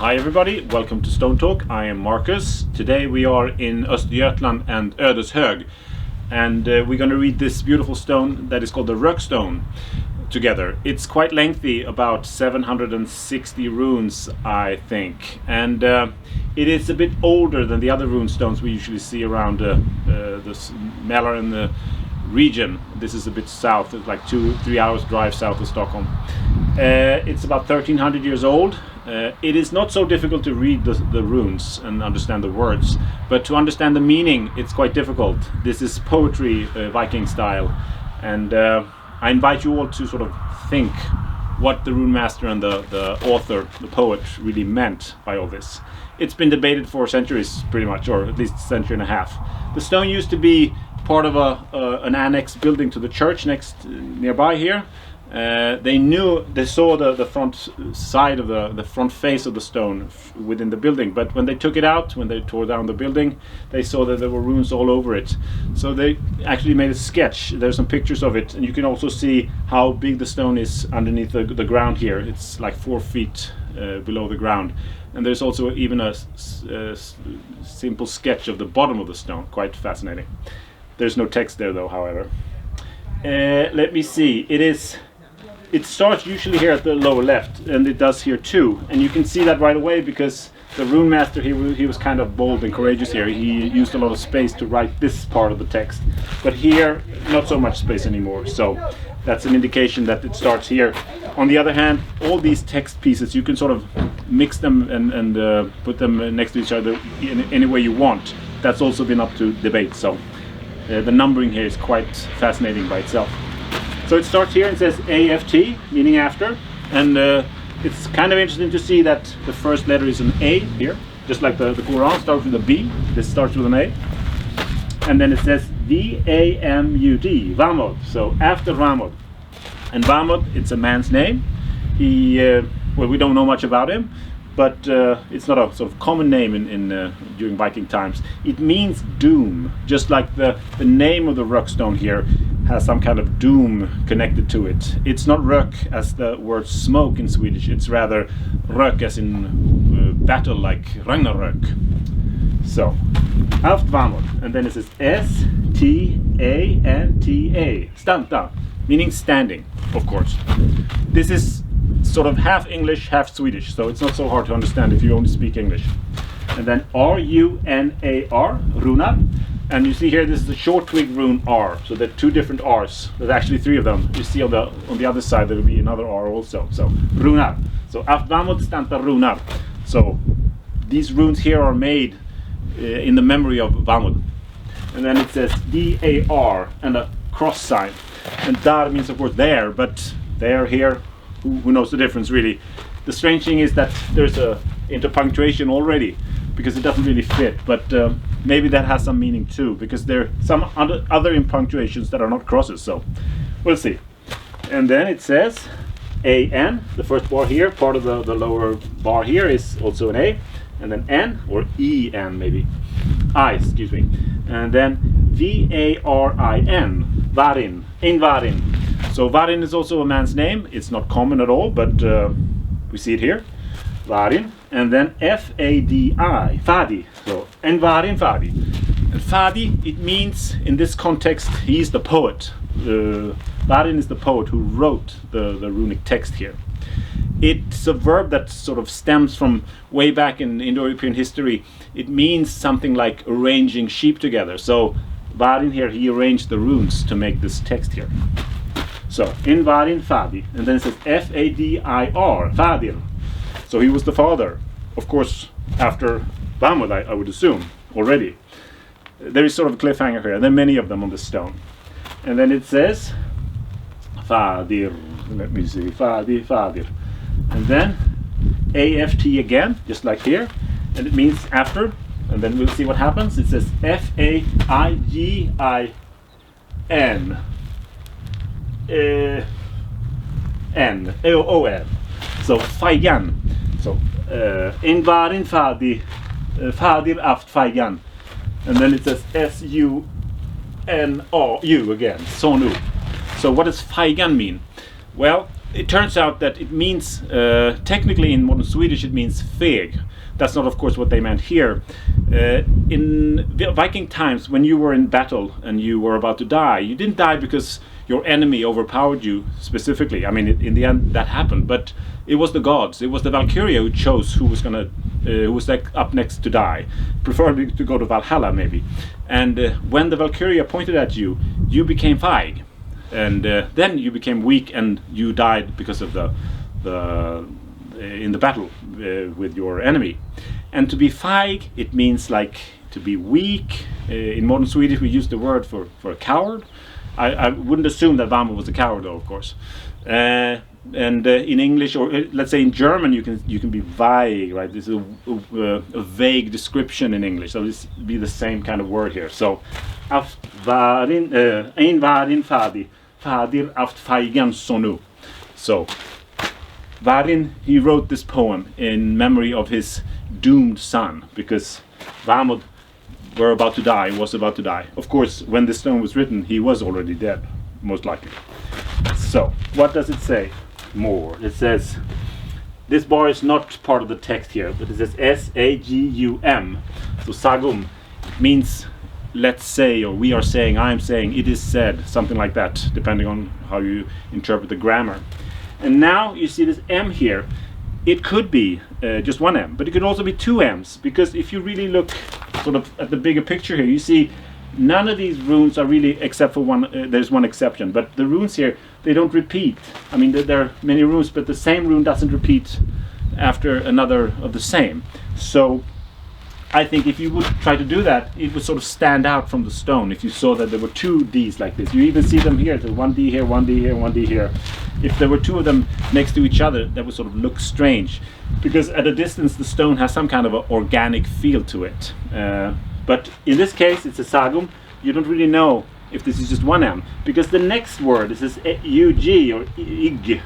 Hi everybody, welcome to Stone Talk. I am Marcus. Today we are in Östergötland and Ödeshög, and we're going to read this beautiful stone that is called the Rök Stone together. It's quite lengthy, about 760 runes I think, and it is a bit older than the other rune stones we usually see around the Mälar and the region. This is a bit south, it's like 2-3 hours drive south of Stockholm. It's about 1300 years old. It is not so difficult to read the runes and understand the words, but to understand the meaning it's quite difficult. This is poetry, Viking style, and I invite you all to sort of think what the rune master and the author, the poet, really meant by all this. It's been debated for centuries pretty much, or at least a century and a half. The stone used to be part of an annex building to the church nearby here. They saw the front side of the front face of the stone within the building, but when they took it out, when they tore down the building, they saw that there were runes all over it. So they actually made a sketch. There's some pictures of it, and you can also see how big the stone is underneath the ground here. It's like 4 feet below the ground, and there's also even a simple sketch of the bottom of the stone. Quite fascinating. There's no text there though, however. Let me see. It starts usually here at the lower left, and it does here too. And you can see that right away because the rune master, he was kind of bold and courageous here. He used a lot of space to write this part of the text. But here, not so much space anymore. So that's an indication that it starts here. On the other hand, all these text pieces, you can sort of mix them and put them next to each other in any way you want. That's also been up to debate. So the numbering here is quite fascinating by itself. So it starts here and says AFT, meaning after, and it's kind of interesting to see that the first letter is an A here, just like the Quran starts with a B. This starts with an A, and then it says VAMUD, Vamod. So after Vamod, and Vamod, it's a man's name. Well, we don't know much about him, but it's not a sort of common name during Viking times. It means doom, just like the name of the Rök Stone here has some kind of doom connected to it. It's not rök as the word smoke in Swedish, it's rather rök as in battle, like Ragnarök. So, Aft Vamod, and then it says S-T-A-N-T-A, Stanta, meaning standing, of course. This is sort of half English, half Swedish, so it's not so hard to understand if you only speak English. And then R-U-N-A-R, Runar. And you see here, this is a short twig rune R. So there are two different R's. There's actually 3 of them. You see on the other side there will be another R also. So Runar. So Afvamod Stanta Runar. So these runes here are made in the memory of Vamod. And then it says D-A-R and a cross sign. And Dar means of course there, but there, here, who knows the difference really. The strange thing is that there's a interpunctuation already, because it doesn't really fit, but maybe that has some meaning too, because there are some other punctuations that are not crosses, so we'll see. And then it says A-N, the first bar here, part of the lower bar here is also an A, and then N, or E-N maybe, excuse me, and then V-A-R-I-N, Varin, Ingvarin. So Varin is also a man's name. It's not common at all, but we see it here, Varin. And then F-A-D-I, Fadi. So, and Varin Fadi. And Fadi, it means, in this context, he's the poet. Varin is the poet who wrote the runic text here. It's a verb that sort of stems from way back in Indo-European history. It means something like arranging sheep together. So, Varin here, he arranged the runes to make this text here. So, in Varin Fadi. And then it says F-A-D-I-R, Fadir. So he was the father, of course, after Vamod, I would assume, already. There is sort of a cliffhanger here. There are many of them on the stone. And then it says, Fadir, let me see, Fadir. And then A-F-T again, just like here. And it means after. And then we'll see what happens. It says F-A-I-G-I-N. N-O-N. So Faigan. So Ingvarin Fadi, Fadir Aft Faigan. And then it says S-U-N-A-U again, Sonu. So what does Faigan mean? Well, it turns out that it means, technically in modern Swedish it means feg. That's not of course what they meant here. In Viking times, when you were in battle and you were about to die, you didn't die because your enemy overpowered you specifically. I mean, in the end that happened, but it was the gods, it was the Valkyria who chose who was like up next to die, preferably to go to Valhalla maybe. And when the Valkyria pointed at you, you became feig, and then you became weak and you died because of in the battle with your enemy. And to be feig, it means like to be weak. In modern Swedish we use the word for a coward. I wouldn't assume that Vamo was a coward though, of course. And in English, or let's say in German, you can be vague, right? This is a vague description in English. So this would be the same kind of word here. So, aft varin, ein varin fadir aft feigen sonu. So, Varin, he wrote this poem in memory of his doomed son, because Vamod was about to die. Of course, when this stone was written, he was already dead, most likely. So, what does it say more? It says, this bar is not part of the text here, but it says S-A-G-U-M. So sagum means let's say, or we are saying, I am saying, it is said, something like that, depending on how you interpret the grammar. And now you see this M here. It could be just one M, but it could also be two M's, because if you really look sort of at the bigger picture here, you see none of these runes are really, except for one, there's one exception, but the runes here, they don't repeat. I mean, there are many runes, but the same rune doesn't repeat after another of the same. So I think if you would try to do that, it would sort of stand out from the stone if you saw that there were two Ds like this. You even see them here, so one D here, one D here, one D here. If there were two of them next to each other, that would sort of look strange, because at a distance the stone has some kind of an organic feel to it. But in this case it's a sagum. You don't really know if this is just one M, because the next word is this UG or IG,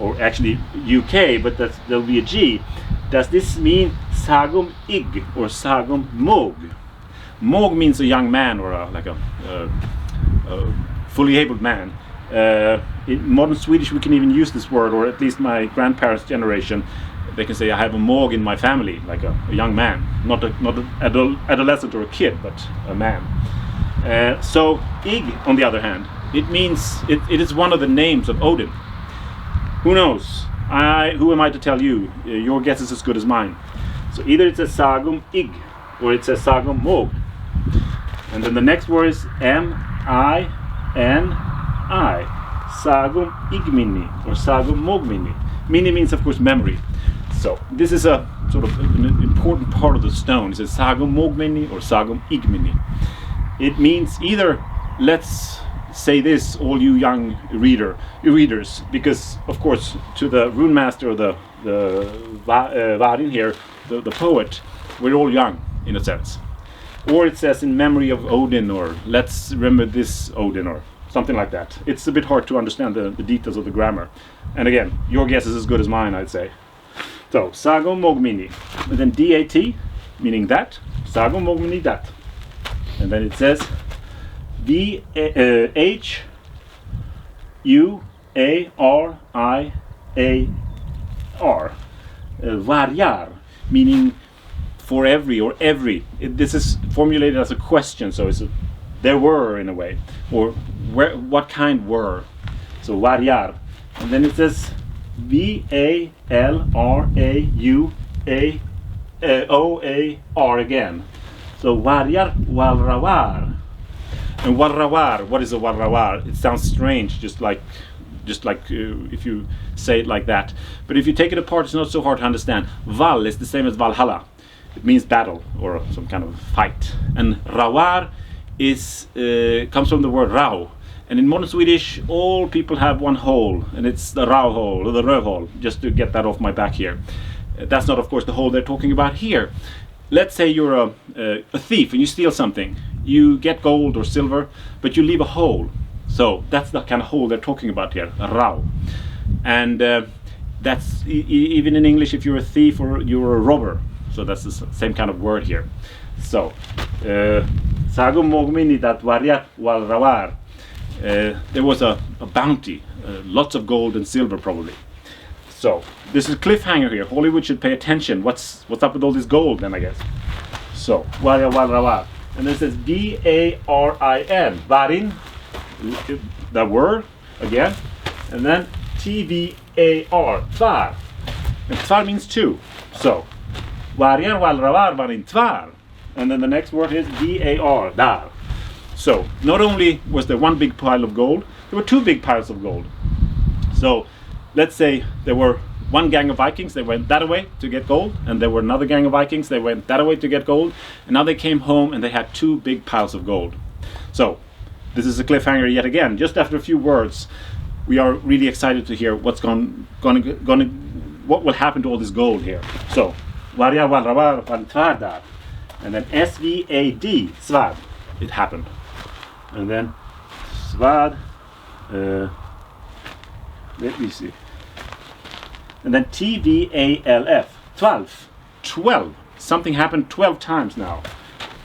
or actually UK, but there'll be a G. Does this mean sagum ig or sagum mog? Mog means a young man, or a fully abled man. In modern Swedish we can even use this word, or at least my grandparents' generation, they can say I have a mog in my family, like a young man, not an adolescent or a kid, but a man. So ig, on the other hand, it means it is one of the names of Odin. Who knows? Who am I to tell you? Your guess is as good as mine. So either it's a sagum ig or it's a sagum mog. And then the next word is M-I-N-I. Sagum igmini or sagum mogmini. Mini means, of course, memory. So this is a sort of an important part of the stone. It says sagum mogmini or sagum igmini. It means either let's say this, all you young readers, because of course to the rune master, or the Varin here, the poet, we're all young in a sense. Or it says in memory of Odin, or let's remember this Odin, or something like that. It's a bit hard to understand the details of the grammar. And again, your guess is as good as mine, I'd say. So, sagum mogmini. And then DAT, meaning that. Sagum mogmini that. And then it says V-H-U-A-R-I-A-R. Varjar, meaning for every, or every. This is formulated as a question, so it's there were, in a way, or what kind were. So varjar. And then it says V-A-L-R-A-U-A-O-A-R again. So varjar walrawar. And warrawar, what is a warrawar? It sounds strange, just like if you say it like that. But if you take it apart, it's not so hard to understand. Val is the same as Valhalla. It means battle, or some kind of fight. And rawar comes from the word rau. And in modern Swedish, all people have one hole, and it's the rau hole, or the röv hole, just to get that off my back here. That's not, of course, the hole they're talking about here. Let's say you're a thief and you steal something. You get gold or silver, but you leave a hole. So that's the kind of hole they're talking about here, a rau. And that's even in English if you're a thief or you're a robber. So that's the same kind of word here. So, sagum mogmini dat varjat wal rawar. there was a bounty, lots of gold and silver probably. So this is a cliffhanger here. Hollywood should pay attention. What's up with all this gold then, I guess. So Varja Valravar, and then it says V-A-R-I-N, Varin, the word again, and then T-V-A-R, Tvar, and Tvar means two. So Varja Valravar Varin Tvar, and then the next word is D-A-R, Dar. So not only was there one big pile of gold, there were two big piles of gold. So let's say there were one gang of Vikings, they went that way to get gold, and there were another gang of Vikings, they went that way to get gold, and now they came home and they had two big piles of gold. So this is a cliffhanger yet again. Just after a few words, we are really excited to hear what will happen to all this gold here. So Varja Valravar Varin Tvar Dar, and then S-V-A-D, Svad, it happened. And then Svad, let me see. And then T-V-A-L-F, 12. Something happened 12 times now.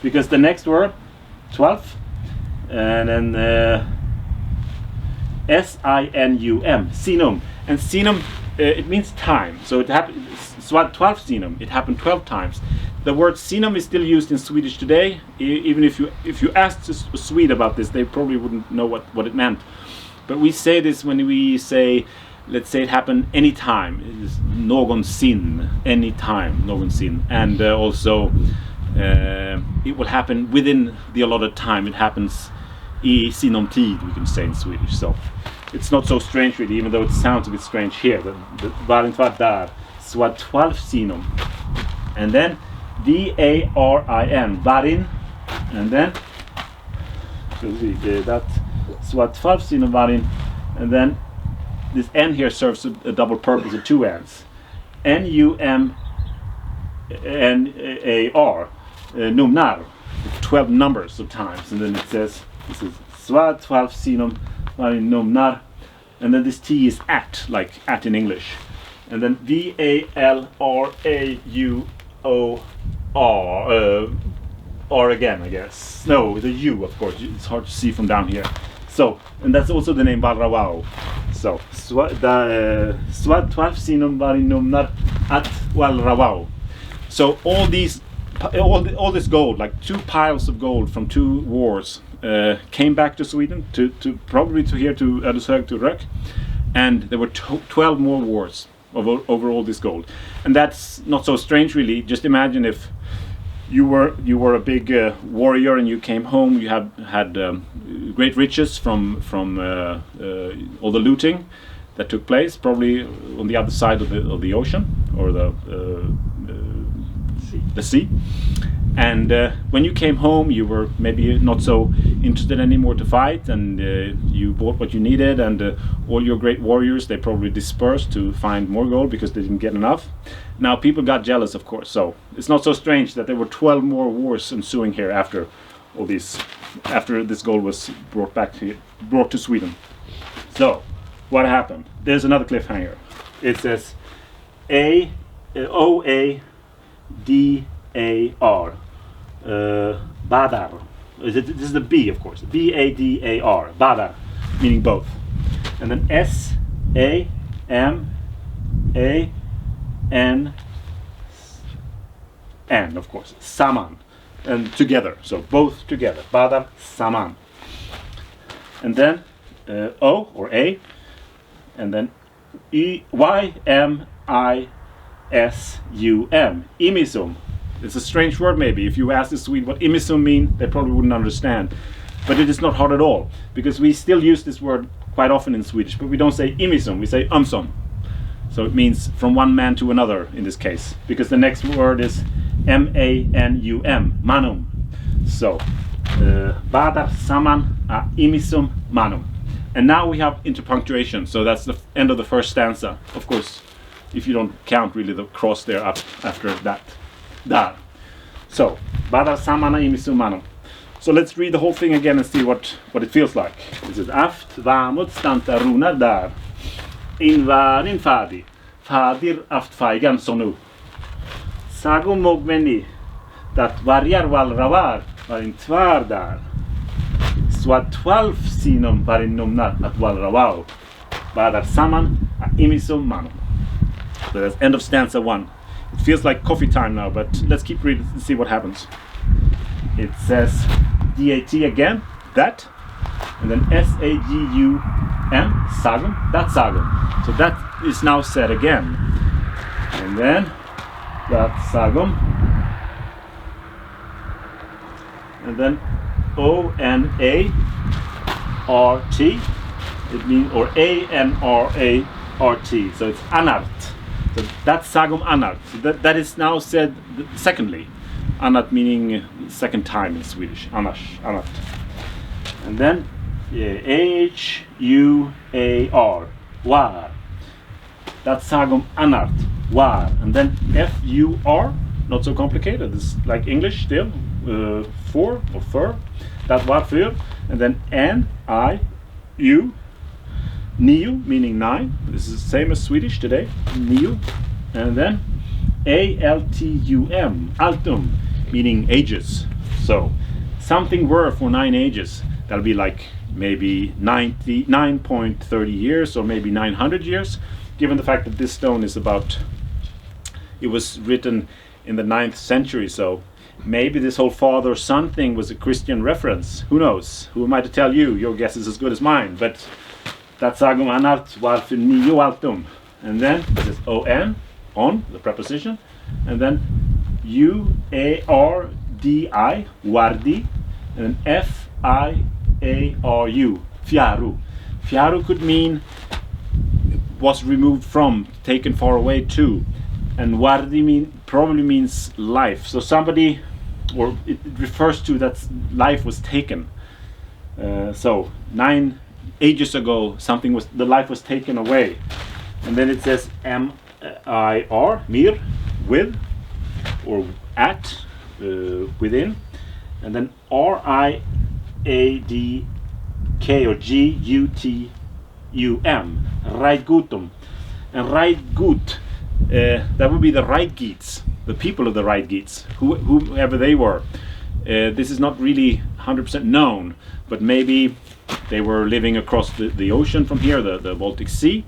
Because the next word, 12, and then S-I-N-U-M, sinum. And sinum, it means time. So it happened, Svad 12 sinum, it happened 12 times. The word sinum is still used in Swedish today. Even if you asked a Swede about this, they probably wouldn't know what it meant. But we say this when we say, let's say it happened anytime. It is någonsin, anytime, någonsin. And also it will happen within the allotted time. It happens I sinom tid, we can say in Swedish. So it's not so strange really, even though it sounds a bit strange here. The Varin Tvar Dar, Svad 12 sinum. And then V-A-R-I-N, Varin. And then, that Svad 12 sinum Varin. And then this N here serves a double purpose of two N's. N-U-M-N-A-R, numnar, 12 numbers of times. And then it says, this is Svad 12 sinum Varin numnar. And then this T is at, like at in English. And then V-A-L-R-A-U-O-R, R again, I guess. No, the U, of course. It's hard to see from down here. So, and that's also the name Valravau. So, Svad 12 sinum Varin numnar at Valravau. So all this gold, like two piles of gold from two wars, came back to Sweden, to probably to here to Ödeshög, to Rök, and there were 12 more wars over all this gold. And that's not so strange really. Just imagine if you were a big warrior and you came home, you had great riches from all the looting that took place, probably on the other side of the ocean or the sea. And when you came home, you were maybe not so interested anymore to fight, and you bought what you needed, and all your great warriors, they probably dispersed to find more gold because they didn't get enough. Now people got jealous, of course, so it's not so strange that there were 12 more wars ensuing here after all these, after this gold was brought to Sweden. So what happened? There's another cliffhanger. It says O-A-D-A-R. Badar. This is the B, of course. B-A-D-A-R. Badar, meaning both. And then S-A-M-A-N, of course. Saman. And together. So both together. Badar, Saman. And then O or A. And then Y-M-I-S-U-M. Imisum. It's a strange word maybe. If you ask the Swede what imisum mean, they probably wouldn't understand. But it is not hard at all, because we still use this word quite often in Swedish, but we don't say imisum, we say umsum. So it means from one man to another in this case, because the next word is M-A-N-U-M, manum. So, badar saman a imisum manum. And now we have interpunctuation, so that's the end of the first stanza. Of course, if you don't count really the cross there up after that. Dar. So, badar samana imisum manum. So let's read the whole thing again and see what it feels like. It says aft vamut stanta runar dar. Invarin fadi. Fadir aft faigan sonu. Sago mogmeni. Dat varjar valravar var in tvar dar. Swat 12 sinom varinomnat at walrawao. Badar saman a imisum manum. So that's end of stanza 1. It feels like coffee time now, but let's keep reading and see what happens. It says DAT again, that, and then SAGUM, sagum, that sagum. So that is now said again. And then that sagum. And then ONART, it means, or ANRART, so it's anart. So that's sagum anart. So that is now said secondly. Anart meaning second time in Swedish. Anart. And then HUAR, war. That's sagum anart, war. And then FUR, not so complicated. It's like English still. For or fur. That var för. And then NIU, nio meaning 9. This is the same as Swedish today. Nio. And then ALTUM, altum, meaning ages. So something were for 9 ages. That'll be like maybe 9.30 years or maybe 900 years, given the fact that this stone is about, it was written in the 9th century, so maybe this whole father-son thing was a Christian reference. Who knows? Who am I to tell you? Your guess is as good as mine. But that's sagum anart varför nio altum. And then there's on, the preposition. And then UARDI, wardi. And then FIARU, fiaru. Fiaru could mean was removed from, taken far away to. And wardi probably means life. So somebody, or it refers to that life was taken. So 9 ages ago, the life was taken away. And then it says MIR, mir, with, or at, within. And then RIADK or GUTUM, Reitgutum. And Reitgut, that would be the Reitgeats, the people of the Reitgeats, whoever they were. This is not really 100% known, but maybe they were living across the ocean from here, the Baltic Sea,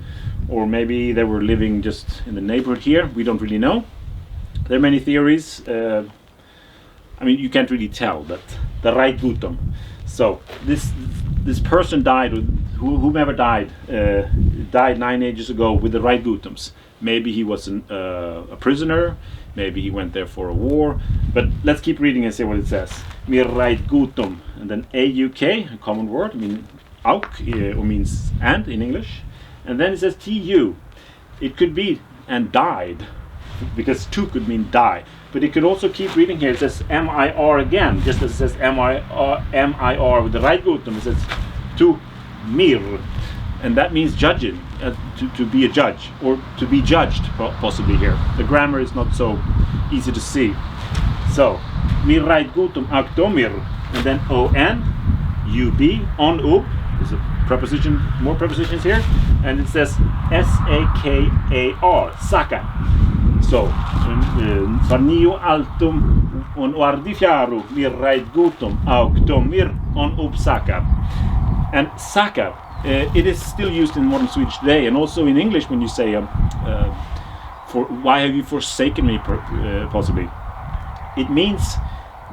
or maybe they were living just in the neighborhood here. We don't really know. There are many theories. I mean, you can't really tell, but the Reitgutum. So this person died, whomever died 9 ages ago with the Reitgutums. Maybe he was a prisoner, maybe he went there for a war, but let's keep reading and see what it says. Mir Reitgutum, and then AUK, a common word, I mean auk, or means and in English, and then it says TU. It could be and died, because tu could mean die, but it could also keep reading here. It says MIR again, just as it says MIR with the Reitgutum. It says tu mir, and that means judging, to be a judge, or to be judged, possibly here. The grammar is not so easy to see. So, mir Reitgutum akdomir, and then on, ub, on ub, there's a preposition, more prepositions here, and it says sakar, saka. So, farnio altum on ardifiaru mir Reitgutum akdomir on ub sakar. And sakar, it is still used in modern Swedish today, and also in English when you say for why have you forsaken me, possibly. It means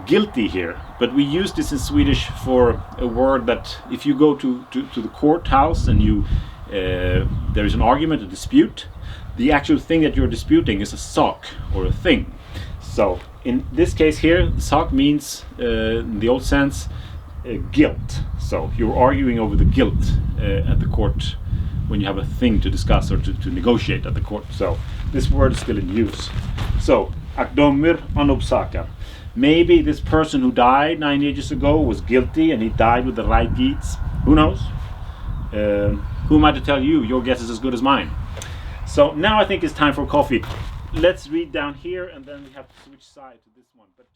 guilty here, but we use this in Swedish for a word that if you go to the courthouse and there is an argument, a dispute, the actual thing that you're disputing is a sak, or a thing. So in this case here, sak means, in the old sense, guilt. So you're arguing over the guilt at the court when you have a thing to discuss or to negotiate at the court. So this word is still in use. So akdomir anobsaka. Maybe this person who died 9 ages ago was guilty and he died with the Reitgeats. Who knows? Who am I to tell you? Your guess is as good as mine. So now I think it's time for coffee. Let's read down here and then we have to switch side to this one. But